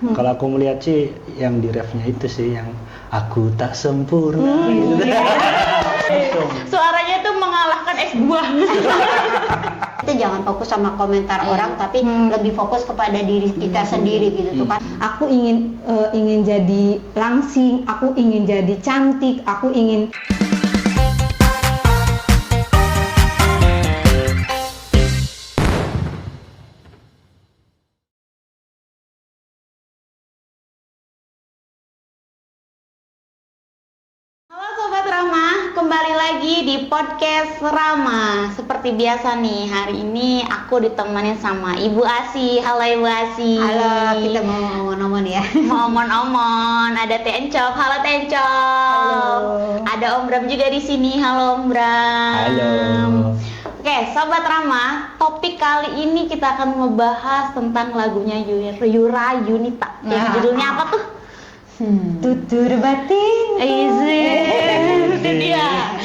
Kalau aku melihat sih yang di refnya itu sih yang aku tak sempurna gitu. Suaranya tuh mengalahkan S2. Kita jangan fokus sama komentar orang, tapi lebih fokus kepada diri kita sendiri gitu tuh kan. Aku ingin jadi langsing, aku ingin jadi cantik, aku ingin. Halo Sobat Rama, kembali lagi di podcast Rama. Seperti biasa nih, hari ini aku ditemenin sama Ibu Asi. Halo Ibu Asi. Halo, kita mau ngomong-ngomong ya. Mau omon-omon, ada Tencop. Halo Tencop. Halo. Ada Om Bram juga di sini. Halo Om Bram. Halo. Oke, Sobat Rama, topik kali ini kita akan membahas tentang lagunya Yura Yunita. Yang judulnya apa tuh? Tutur batin. Easy. Itu dia.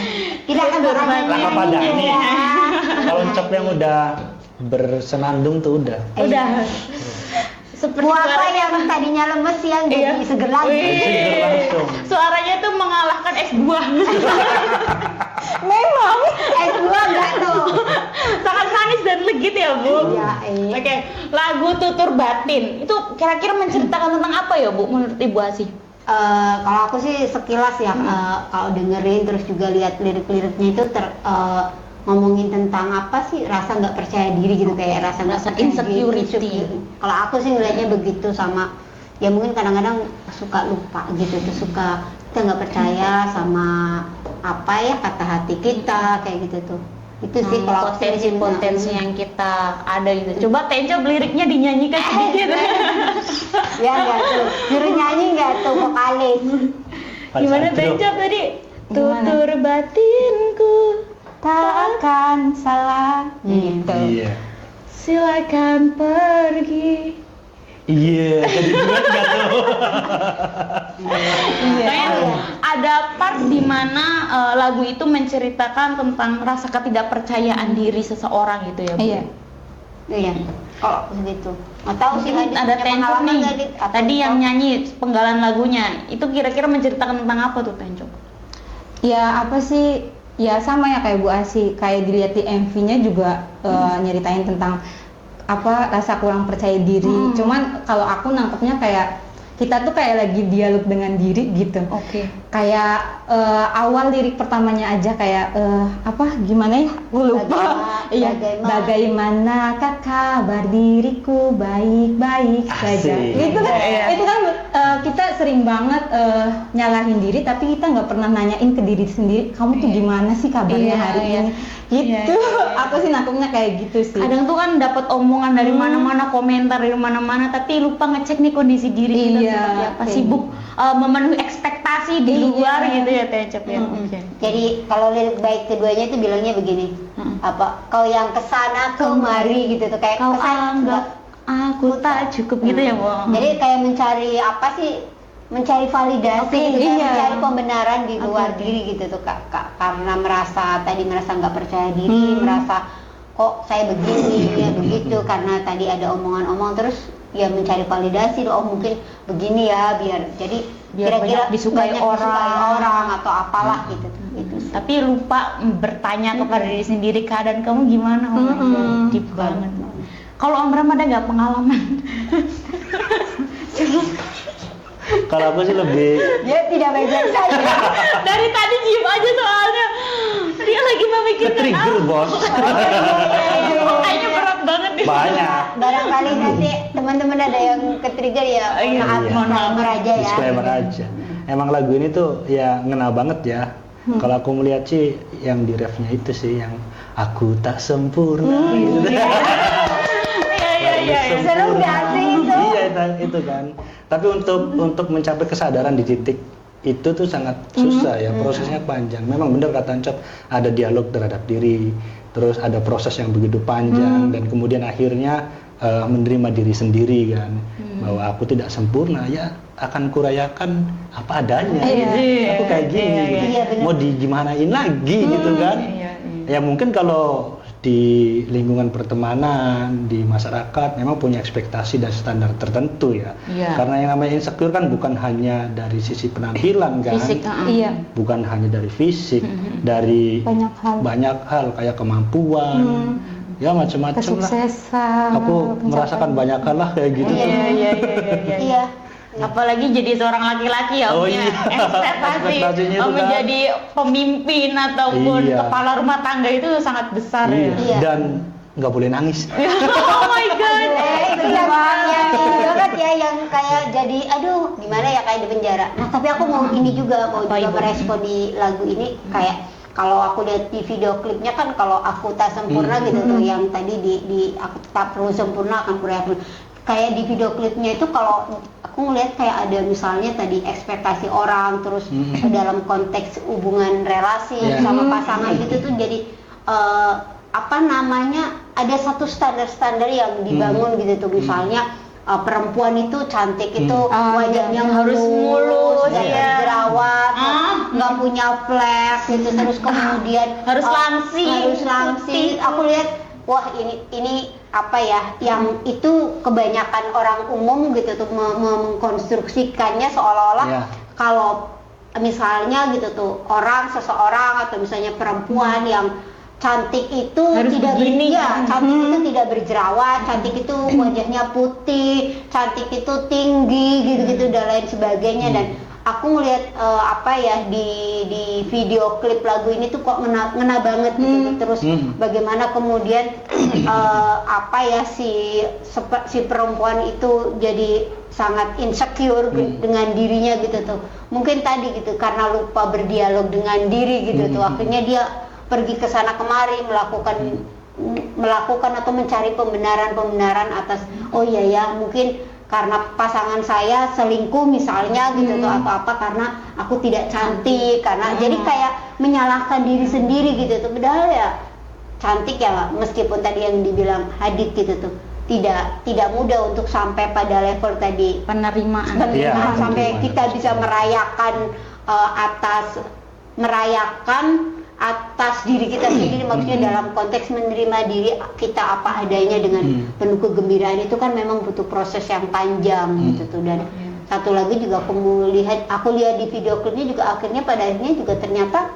Kita akan Tutur bahas batin. Laka Padani. ya. Kalau Cop yang udah bersenandung tuh udah. Udah. Seperti Puasa suaranya yang tadinya lemes yang jadi seger lagi. Seger langsung. Suaranya tuh mengalahkan S2. Memang. S2 enggak tuh. Sangat manis dan legit ya, Bu. Iya, Oke, lagu Tutur Batin. Itu kira-kira menceritakan tentang apa ya, Bu, menurut Ibu Asi? Kalau aku sih sekilas ya, kalau dengerin terus juga lihat lirik-liriknya itu ngomongin tentang apa sih, rasa nggak percaya diri gitu, kayak rasa nggak Rasa percaya insecurity. diri. Kalau aku sih ngelihatnya begitu, sama ya mungkin kadang-kadang suka lupa gitu tuh, suka kita nggak percaya sama apa ya kata hati kita kayak gitu tuh. Itu sih kalau aku sih potensi-potensi yang kita ada gitu. Coba Tencop liriknya dinyanyikan sedikit. ya nggak tuh, juru nyanyi nggak tuh, vokalis. Gimana Satu. Tencop tadi? Gimana? Tutur batinku Tak akan salah. Gitu. Iya. silakan pergi. Iya, jadi duet nggak tuh? Kayaknya ada part di mana lagu itu menceritakan tentang rasa ketidakpercayaan diri seseorang gitu ya, Bu. Iya. Iya, kalau aku segitu. Nggak tahu sih, Mungkin Adit ada punya Tencop pengalaman nih. nggak, Adit? Atau Tadi yang Tencop? nyanyi penggalan lagunya itu kira-kira menceritakan tentang apa tuh Tencop? Ya apa sih? Ya sama ya kayak Bu Asi, kayak dilihat di MV-nya juga nyeritain tentang apa rasa kurang percaya diri. Cuman kalau aku nangkepnya kayak kita tuh kayak lagi dialog dengan diri gitu. Oke. Kayak awal lirik pertamanya aja kayak apa gimana ya? Aku lupa. Iya. Bagaimana kabar diriku, baik-baik saja. Asik. Gitu kan? Iya. Itu kan kita sering banget nyalahin diri, tapi kita nggak pernah nanyain ke diri sendiri, kamu tuh gimana sih kabarnya Iya, hari iya. ini? Gitu. Iya. Aku sih nangkepnya kayak gitu sih. Kadang tuh kan dapat omongan dari mana-mana, komentar dari mana-mana, tapi lupa ngecek nih kondisi diri kita Iya, seperti apa. kayak Sibuk memenuhi ekspektasi di Iya. luar gitu ya Tencop ya. Oke. Jadi kalau lirik baik keduanya itu bilangnya begini, apa kau yang kesana kemari gitu tuh, kayak Kau kesan anggap aku tak cukup gitu ya, Bu. Jadi kayak mencari apa sih, mencari validasi Oke, gitu, kayak iya. mencari pembenaran di luar diri gitu tuh, Kak. Karena merasa nggak percaya diri, merasa kok saya begini ya begitu, karena tadi ada omongan-omong, terus ya mencari validasi, oh mungkin begini ya, biar banyak disukai orang. atau apalah gitu tuh. Itu sih. Tapi lupa bertanya kepada diri sendiri, keadaan kamu gimana? Oh my God, deep banget. Kalau Om Ram ada nggak pengalaman? Kalau aku sih lebih Dia tidak baik-baik saja. Dari tadi diem aja soalnya. Dia lagi memikirkan ke-trigger, Bos. Kayaknya berat banget nih. Banyak. Barangkali nanti teman-teman ada yang ke-trigger ya, Iya, maaf, iya. disclaimer aja ya. Disclaimer aja. Emang lagu ini tuh ya ngena banget ya. Kalau aku melihat sih yang di refnya itu sih yang aku tak sempurna gitu. Iya. Seru nggak sih itu? Iya itu kan. Tapi untuk mencapai kesadaran di titik itu tuh sangat susah ya, prosesnya panjang. Memang benar kata Ancop, ada dialog terhadap diri, terus ada proses yang begitu panjang, dan kemudian akhirnya menerima diri sendiri kan, bahwa aku tidak sempurna, ya akan kurayakan apa adanya. Iya. Aku kayak gini, Iya, gitu. iya, benar. Mau digimanain lagi gitu kan? Iya. Ya mungkin kalau di lingkungan pertemanan, di masyarakat memang punya ekspektasi dan standar tertentu ya. Iya. Karena yang namanya insecure kan bukan hanya dari sisi penampilan kan, Fisik, Iya. bukan hanya dari fisik, dari Banyak hal. kayak kemampuan, ya macam-macam lah. Kesuksesan. Aku merasakan banyak hal lah kayak gitu. Iya. Iya. Apalagi jadi seorang laki-laki ya, Oh punya iya. ekspektasi Ekspektasinya itu kan. menjadi pemimpin ataupun Iya. kepala rumah tangga itu sangat besar ya. Iya. Dan nggak boleh nangis. Oh my god. Itu yang ini banget ya yang kayak jadi aduh gimana ya kayak di penjara. Nah tapi aku mau ini juga mau Apa juga itu? merespon di lagu ini kayak kalau aku lihat di video klipnya kan kalau aku tak sempurna gitu tuh yang tadi di aku tak perlu sempurna akan kurang kayak di video klipnya itu kalau aku ngeliat kayak ada misalnya tadi ekspektasi orang terus dalam konteks hubungan relasi Yeah. sama pasangan gitu tuh jadi apa namanya ada satu standar-standar yang dibangun gitu tuh misalnya perempuan itu cantik itu wajahnya harus mulus, nggak iya. berjerawat nggak punya flek gitu terus kemudian Harus langsing, harus langsing putih. aku lihat wah ini apa ya yang itu kebanyakan orang umum gitu tuh mengkonstruksikannya seolah-olah Iya. kalau misalnya gitu tuh seseorang atau misalnya perempuan yang cantik itu Harus tidak begini. cantik itu tidak berjerawat, cantik itu wajahnya putih, cantik itu tinggi gitu-gitu dan lain sebagainya dan aku ngelihat apa ya di video klip lagu ini tuh kok ngena banget gitu terus bagaimana kemudian apa ya si perempuan itu jadi sangat insecure dengan dirinya gitu tuh mungkin tadi gitu karena lupa berdialog dengan diri gitu tuh akhirnya dia pergi ke sana kemari melakukan atau mencari pembenaran atas oh iya ya mungkin karena pasangan saya selingkuh misalnya gitu tuh atau apa karena aku tidak cantik karena jadi kayak menyalahkan diri sendiri gitu tuh padahal ya cantik ya meskipun tadi yang dibilang Hadid gitu tuh tidak mudah untuk sampai pada level tadi Penerimaan. Iya, sampai penerimaan. kita bisa merayakan atas diri kita sendiri maksudnya dalam konteks menerima diri kita apa adanya dengan penuh kegembiraan itu kan memang butuh proses yang panjang gitu tuh dan satu lagi juga aku lihat di video klipnya juga akhirnya pada akhirnya juga ternyata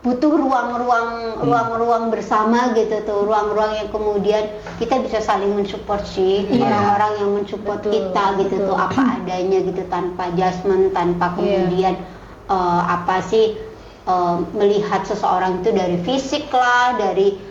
butuh ruang-ruang bersama gitu tuh ruang-ruang yang kemudian kita bisa saling mensupport sih orang-orang yang mensupport kita gitu tuh apa adanya gitu tanpa judgement tanpa kemudian apa sih melihat seseorang itu dari fisik lah, dari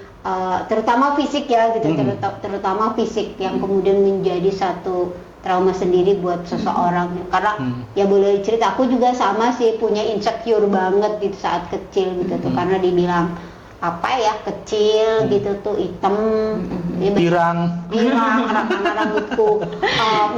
terutama fisik ya gitu, terutama fisik yang kemudian menjadi satu trauma sendiri buat seseorang. Karena ya boleh cerita, aku juga sama sih punya insecure banget di saat kecil gitu tuh, karena dibilang apa ya kecil gitu tuh hitam, Pirang. rambutku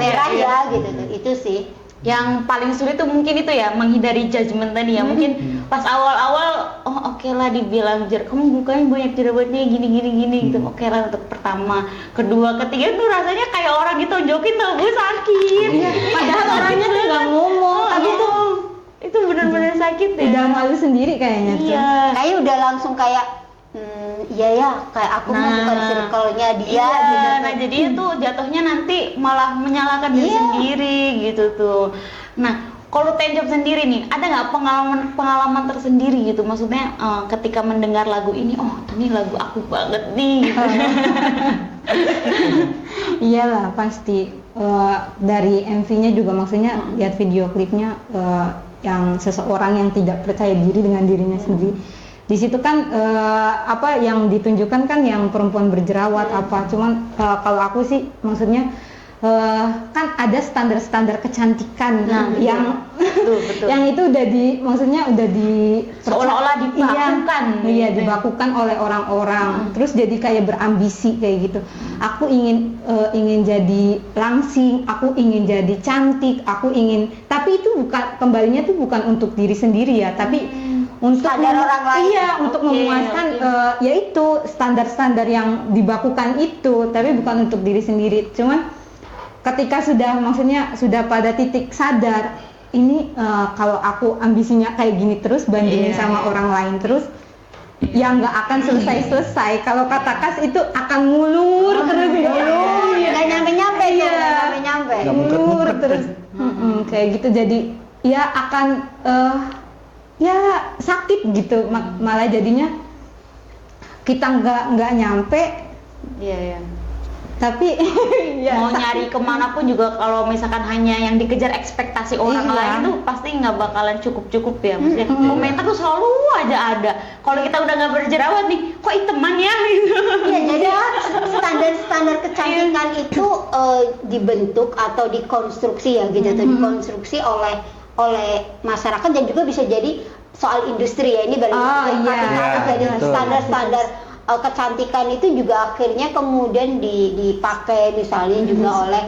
merah ya gitu tuh, itu sih. Yang paling sulit tuh mungkin itu ya menghindari judgement tadi ya mungkin pas awal-awal oke lah dibilang kamu mukanya banyak jerawatnya gini gitu oke lah untuk pertama kedua ketiga tuh rasanya kayak orang ditonjokin tau gue sakit Padahal orangnya tuh nggak ngomong, tapi tuh itu benar-benar sakit ya udah malu sendiri kayaknya tuh. iya Kayak udah langsung kayak iya ya kayak aku mah bukan circle-nya dia iya, gitu. nah jadinya tuh jatuhnya nanti malah menyalahkan diri sendiri gitu tuh. Nah kalau Tenjop sendiri nih ada nggak pengalaman tersendiri gitu maksudnya ketika mendengar lagu ini ini lagu aku banget nih gitu. Iyalah pasti. Dari MV-nya juga maksudnya lihat video klipnya yang seseorang yang tidak percaya diri dengan dirinya sendiri. Di situ kan apa yang ditunjukkan kan yang perempuan berjerawat apa. Cuman kalau aku sih maksudnya kan ada standar-standar kecantikan yang betul. yang itu maksudnya udah Seolah-olah dibakukan. Iya, dibakukan oleh orang-orang. Terus jadi kayak berambisi kayak gitu. Aku ingin jadi langsing, aku ingin jadi cantik, tapi itu kembalinya tuh bukan untuk diri sendiri ya, tapi untuk Standar orang lain. Iya, untuk memuaskan yaitu standar-standar yang dibakukan itu, tapi bukan untuk diri sendiri. Cuman ketika sudah pada titik sadar ini kalau aku ambisinya kayak gini terus bandingin sama orang lain terus yang nggak akan selesai-selesai. Kalau kata Kas itu akan ngulur terus gitu. Nggak nyampe-nyampe tuh, Iya. nggak nyampe-nyampe. Nggak Ngulur mungket-mungket. terus. Kayak gitu, jadi ya akan ya sakit gitu. Malah jadinya kita nggak nyampe, Iya. tapi ya Mau nyari kemana pun juga kalau misalkan hanya yang dikejar ekspektasi orang Iya. lain tuh pasti nggak bakalan cukup ya. Maksudnya komentar tuh selalu aja ada. Kalau kita udah nggak berjerawat nih, kok iteman ya gitu. Iya, jadi standar kecantikan itu dibentuk atau dikonstruksi ya gitu tuh, dikonstruksi oleh masyarakat dan juga bisa jadi soal industri ya, ini balik Oh, iya. kapitalis. Jadi Betul. standar kecantikan itu juga akhirnya kemudian dipakai misalnya juga oleh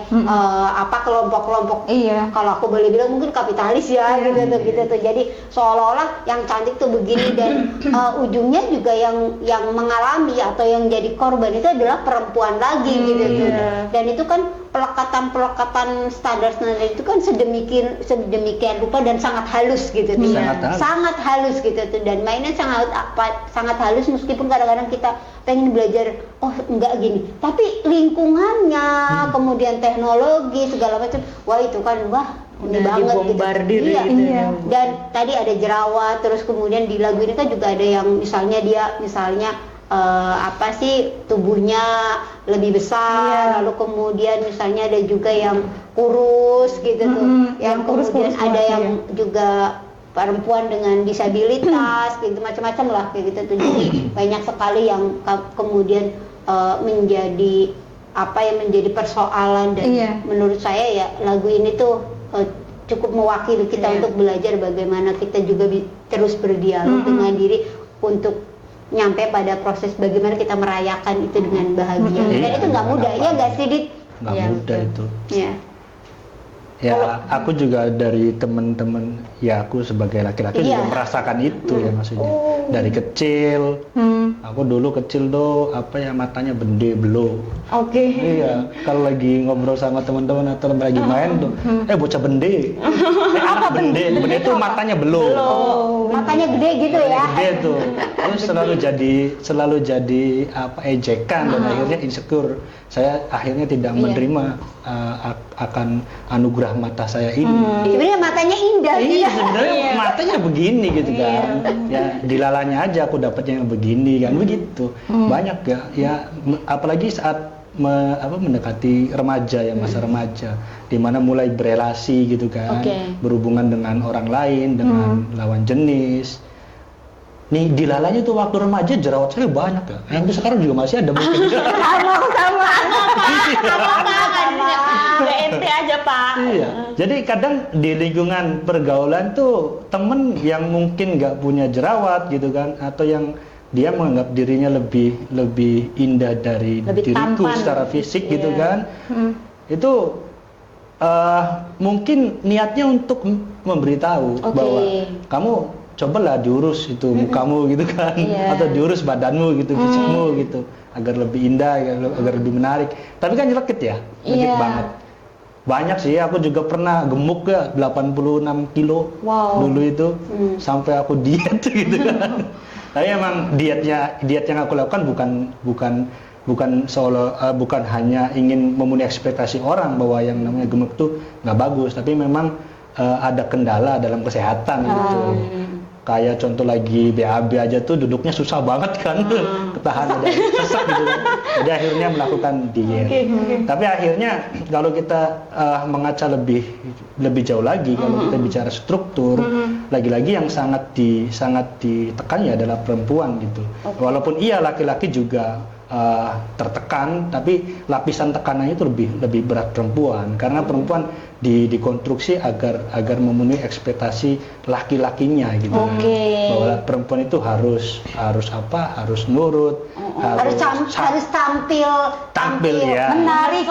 kelompok-kelompok. Iya. Kalau aku boleh bilang mungkin kapitalis ya, gitu tuh. Jadi seolah-olah yang cantik tuh begini dan ujungnya juga yang mengalami atau yang jadi korban itu adalah perempuan lagi gitu tuh. Dan itu kan pelekatan standar itu kan sedemikian rupa dan sangat halus gitu tuh. Sangat halus gitu tuh, dan mainnya sangat halus meskipun kadang-kadang kita pengen belajar enggak gini, tapi lingkungannya kemudian teknologi segala macam, ini Udah banget dibombardir gitu. gitu. Iya. Dan tadi ada jerawat, terus kemudian di lagu ini kan juga ada yang misalnya tubuhnya lebih besar, lalu kemudian misalnya ada juga yang kurus gitu tuh, yang kurus kemudian ada banget, yang juga perempuan dengan disabilitas gitu, macam-macam lah kayak gitu tuh. Jadi banyak sekali yang kemudian menjadi persoalan, dan menurut saya ya lagu ini tuh cukup mewakili kita untuk belajar bagaimana kita juga terus berdialog dengan diri untuk nyampe pada proses bagaimana kita merayakan itu dengan bahagia. Dan itu nggak mudah, ya nggak sih, Dit? Nggak Iya, mudah betul. itu. Ya. Ya, aku juga dari teman-teman, ya aku sebagai laki-laki juga merasakan itu ya, maksudnya dari kecil. Aku dulu kecil tuh matanya bende belo. Oke. Iya, kalau lagi ngobrol sama teman-teman atau lagi main tuh, bocah bende. Anak bende tuh matanya belo. Matanya gede gitu ya. Gede tuh. Terus selalu jadi ejekan, dan akhirnya insecure. Saya akhirnya tidak menerima akan anugerah mata saya ini. Sebenarnya matanya indah. Iya, sebenarnya matanya begini gitu kan. Ya dilalanya aja aku dapatnya yang begini kan, begitu. Banyak ya apalagi saat mendekati remaja ya, masa remaja, di mana mulai berelasi gitu kan, berhubungan dengan orang lain, dengan lawan jenis. Nih dilalanya tuh waktu remaja jerawat saya banyak ya. Yang sekarang juga masih ada mungkin. sama. Gak ente aja Pak. Iya. Jadi kadang di lingkungan pergaulan tuh temen yang mungkin nggak punya jerawat gitu kan, atau yang dia menganggap dirinya lebih indah dari diriku secara fisik gitu kan, itu mungkin niatnya untuk memberitahu bahwa kamu cobalah diurus itu mukamu gitu kan, atau diurus badanmu gitu, fisikmu gitu, agar lebih indah, agar lebih menarik. Tapi kan nyelekit ya, nyelekit banget. Banyak sih, aku juga pernah gemuk ya, 86 kilo dulu itu, sampai aku diet gitu kan. Tapi emang diet yang aku lakukan bukan hanya ingin memenuhi ekspektasi orang bahwa yang namanya gemuk tuh nggak bagus, tapi memang ada kendala dalam kesehatan gitu. Kayak contoh lagi BAB aja tuh duduknya susah banget kan, ketahan ada sesak gitu kan. Jadi akhirnya melakukan diet. Tapi akhirnya kalau kita mengaca lebih jauh lagi, kalau kita bicara struktur, lagi-lagi yang sangat ditekan ya adalah perempuan gitu. Walaupun iya laki-laki juga tertekan, tapi lapisan tekanannya itu lebih berat perempuan, karena perempuan dikonstruksi agar memenuhi ekspektasi laki-lakinya gitu. Bahwa perempuan itu harus nurut, harus tampil ya, menarik,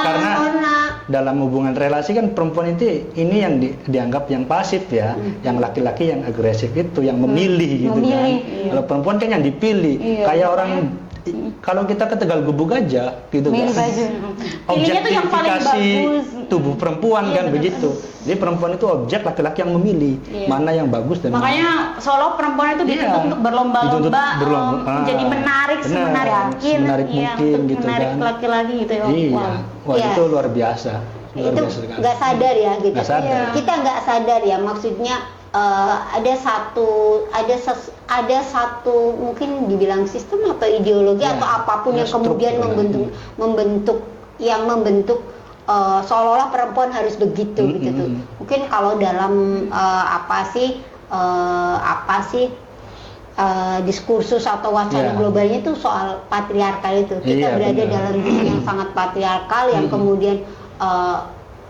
karena dalam hubungan relasi kan perempuan itu ini yang dianggap yang pasif ya, yang laki-laki yang agresif itu yang memilih gitu kan. Kalau perempuan kan yang dipilih, kayak orang kalau kita ke Tegal Gubuk aja gitu Milih kan. baju. Pilihnya tuh yang paling Objektifikasi bagus. tubuh perempuan Iya, kan bener. begitu. Jadi perempuan itu objek, laki-laki yang memilih Iya. mana yang bagus dan Makanya Solo perempuan itu dituntut Iya. untuk berlomba-lomba, Dituntut berlomba. menjadi menarik Benar. semenarik mungkin, Semenarik iya, mungkin untuk gitu menarik kan. laki-laki gitu ya. Iya. Wow. Wah, Iya. itu luar biasa. Luar Itu biasa sekali. nggak sadar ya gitu. Nggak sadar. Iya. Kita nggak sadar ya, maksudnya ada satu mungkin dibilang sistem atau ideologi Ya, atau apapun ya, yang kemudian struktur. membentuk seolah-olah perempuan harus begitu gitu tuh. Mungkin kalau dalam diskursus atau wacana Ya. globalnya itu soal patriarkal itu. Kita Iya, berada benar. dalam dunia yang sangat patriarkal yang kemudian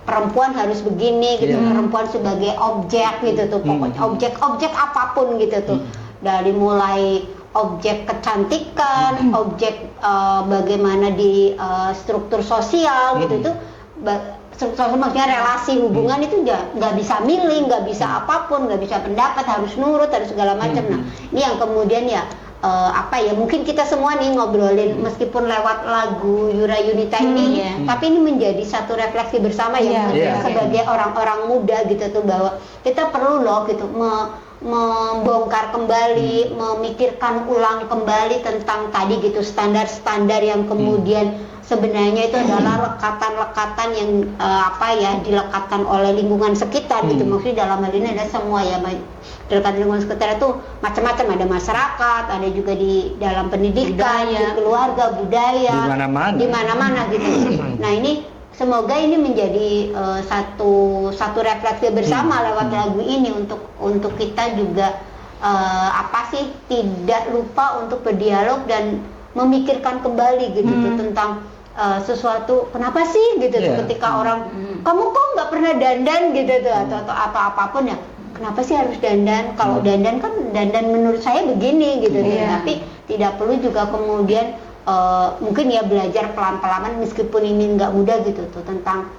perempuan harus begini gitu, Iya. perempuan sebagai objek gitu tuh, pokoknya objek apapun gitu tuh, dari mulai objek kecantikan, objek bagaimana di struktur sosial gitu tuh, struktur sosial maksudnya relasi hubungan itu nggak bisa milih, nggak bisa apapun, nggak bisa pendapat, harus nurut, harus segala macam. Nah, ini yang kemudian ya mungkin kita semua nih ngobrolin meskipun lewat lagu Yura Yunita ini, tapi ini menjadi satu refleksi bersama ya Iya. sebagai orang-orang muda gitu tuh, bahwa kita perlu loh gitu membongkar kembali, memikirkan ulang kembali tentang tadi gitu standar-standar yang kemudian sebenarnya itu adalah lekatan-lekatan yang dilekatkan oleh lingkungan sekitar gitu. Maksudnya dalam hal ini ada semua ya, dekat lingkungan sekitar itu macam-macam, ada masyarakat, ada juga di dalam pendidikan, Budaya. di keluarga, budaya, Di mana-mana. di mana-mana gitu. Nah ini semoga ini menjadi satu refleksi bersama lewat lagu ini untuk kita juga tidak lupa untuk berdialog dan memikirkan kembali gitu tuh, tentang sesuatu, kenapa sih gitu tuh, Iya. ketika orang kamu kok nggak pernah dandan gitu tuh, atau apapun ya, kenapa sih harus dandan? Kalau dandan kan dandan menurut saya begini gitu tuh. Iya. Tapi tidak perlu juga kemudian mungkin ya belajar pelan-pelan meskipun ini nggak mudah gitu tuh, tentang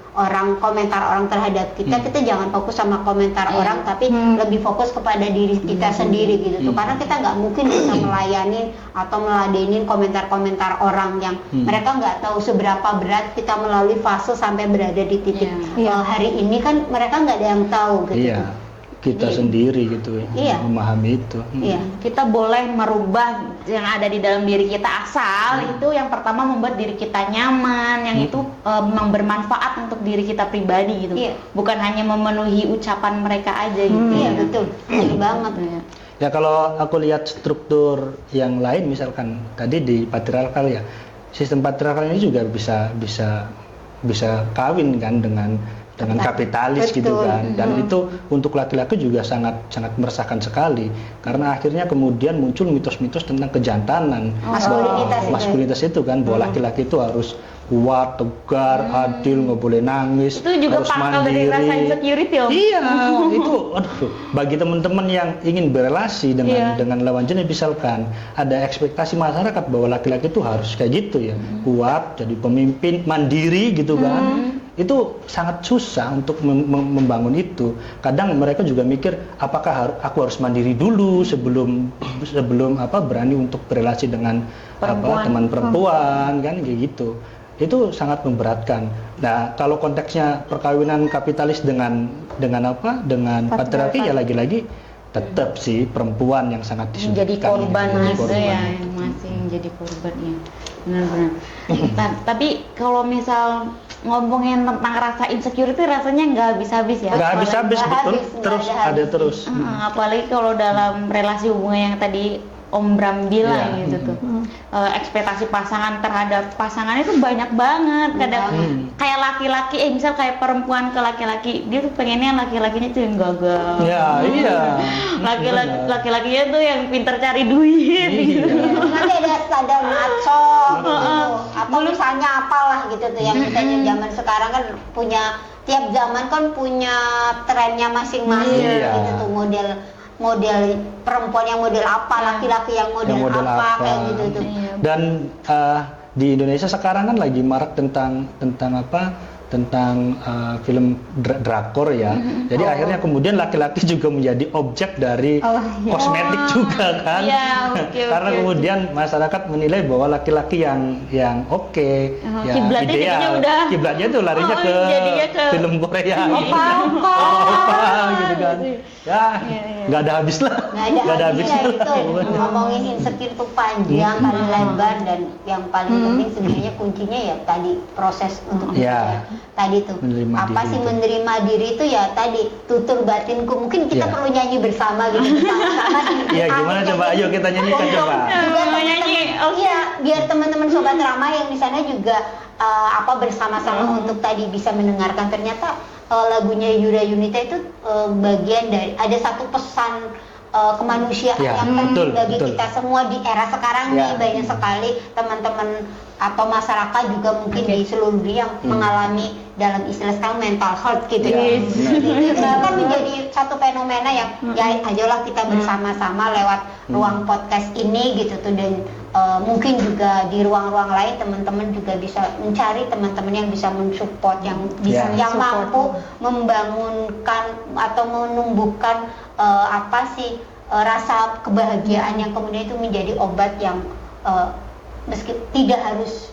komentar orang terhadap kita. Kita jangan fokus sama komentar orang, tapi lebih fokus kepada diri kita sendiri gitu tuh, karena kita nggak mungkin bisa melayani atau meladenin komentar-komentar orang yang mereka nggak tahu seberapa berat kita melalui fase sampai berada di titik hari ini, kan mereka nggak ada yang tahu gitu Iya. tuh. Kita Jadi, sendiri gitu ya, Iya. memahami itu. Iya. Kita boleh merubah yang ada di dalam diri kita, asal itu yang pertama membuat diri kita nyaman, yang itu memang bermanfaat untuk diri kita pribadi gitu. Iya. Bukan hanya memenuhi ucapan mereka aja gitu. Iya betul, betul banget. Ya kalau aku lihat struktur yang lain, misalkan tadi di patriarkal ya, sistem patriarkal ini juga bisa kawin kan dengan kapitalis gitu Betul. kan, dan itu untuk laki-laki juga sangat meresahkan sekali, karena akhirnya kemudian muncul mitos-mitos tentang kejantanan, maskulinitas itu kan, bahwa laki-laki itu harus kuat, tegar, adil, nggak boleh nangis, Itu juga harus pangkal dari mandiri. rasa insecurity, Om. Iya, itu aduh, bagi teman-teman yang ingin berelasi dengan lawan jenis, misalkan ada ekspektasi masyarakat bahwa laki-laki itu harus kayak gitu ya, kuat, jadi pemimpin, mandiri gitu kan. Itu sangat susah untuk membangun itu. Kadang mereka juga mikir, apakah aku harus mandiri dulu sebelum berani untuk berelasi dengan teman perempuan kan, kayak gitu. Itu sangat memberatkan. Nah, kalau konteksnya perkawinan kapitalis dengan patriarki, ya lagi-lagi tetap sih perempuan yang sangat menjadi disudutkan, korban menjadi gitu korban. ya, masih menjadi korban ya, benar-benar. Tapi kalau misal ngomongin tentang rasa insecurity, rasanya nggak habis-habis ya. Nggak habis-habis, Nggak betul, habis, nggak terus ada ada habis. terus. Apalagi kalau dalam relasi hubungan yang tadi Om Bram bilang Iya. gitu tuh, ekspektasi pasangan terhadap pasangan itu banyak banget. Kadang kayak laki-laki, misal kayak perempuan ke laki-laki, dia tuh pengennya laki-lakinya tuh yang gagah. Ya, iya. Laki-lakinya tuh yang pintar cari duit gitu. Nanti ada standar maco gitu, atau misalnya apalah gitu tuh, yang misalnya zaman sekarang kan punya, tiap zaman kan punya trennya masing-masing Iya. gitu tuh, model perempuan yang model apa, laki-laki yang model apa, kayak gitu tuh. Dan di Indonesia sekarang kan lagi marak tentang tentang film drakor ya. Jadi akhirnya kemudian laki-laki juga menjadi objek dari kosmetik juga kan. Iya, oke, Karena oke, kemudian masyarakat menilai bahwa laki-laki yang oke, yang kiblatnya jadinya ideal, udah kiblatnya tuh larinya jadinya ke film Korea. opa gitu kan. Ya, nggak ada habis lah. Nggak ada habisnya itu. Ngomongin insecure tuh panjang kali lebar, dan yang paling penting sebenarnya kuncinya ya tadi proses untuk belajar. Tadi tuh Menerima apa diri sih itu. menerima diri itu ya tadi tutur batinku. Mungkin kita Iya. perlu nyanyi bersama gitu. Bersama-sama. Iya, gimana coba? Ayo kita nyanyikan Untuk coba. juga Mau nyanyi? teman-teman, iya, biar teman-teman sobat Rama yang di sana juga bersama-sama untuk tadi bisa mendengarkan. Ternyata lagunya Yura Yunita itu bagian dari ada satu pesan kemanusiaan Ya, yang penting betul, bagi betul. kita semua di era sekarang nih. Ya. Banyak sekali teman-teman atau masyarakat juga mungkin di seluruh dunia yang mengalami dalam istilah sekarang mental health gitu ya. Yes. Itu kan menjadi satu fenomena yang ya ayolah kita bersama-sama lewat ruang podcast ini gitu tuh, dan mungkin juga di ruang-ruang lain teman-teman juga bisa mencari teman-teman yang bisa mensupport, yang bisa Ya. yang mampu membangunkan atau menumbuhkan rasa kebahagiaan yang kemudian itu menjadi obat yang meski tidak harus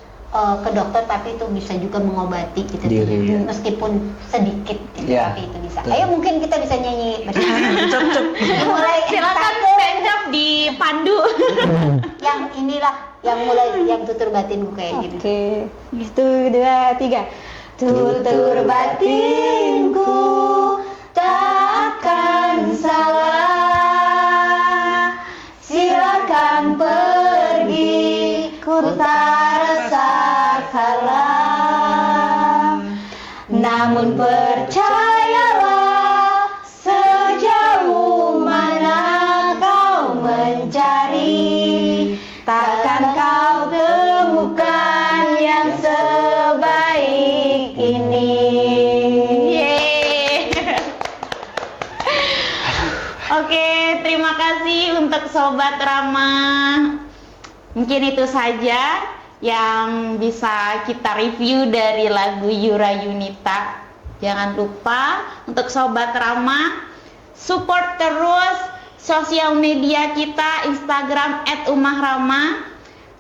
ke dokter, tapi itu bisa juga mengobati gitu Diri, ya. meskipun sedikit gitu, Ya, tapi itu bisa. betul. Ayo mungkin kita bisa nyanyi bersama. Mulai silakan satu, stand up di pandu. yang inilah yang mulai yang tutur batinku kayak gitu. Oke, 1, 2, 3. Tutur batinku takkan salah, silakan pergi, ku tak rasa kalah. Namun percayalah, sejauh mana kau mencari, takkan kau temukan yang sebaik ini. Yeay. Oke, terima kasih untuk Sobat Rama. Mungkin itu saja yang bisa kita review dari lagu Yura Yunita. Jangan lupa untuk Sobat Rama, support terus sosial media kita, Instagram @umahrama,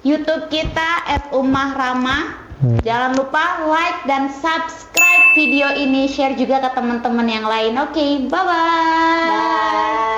YouTube kita @umahrama. Jangan lupa like dan subscribe video ini, share juga ke teman-teman yang lain. Oke, bye-bye. Bye.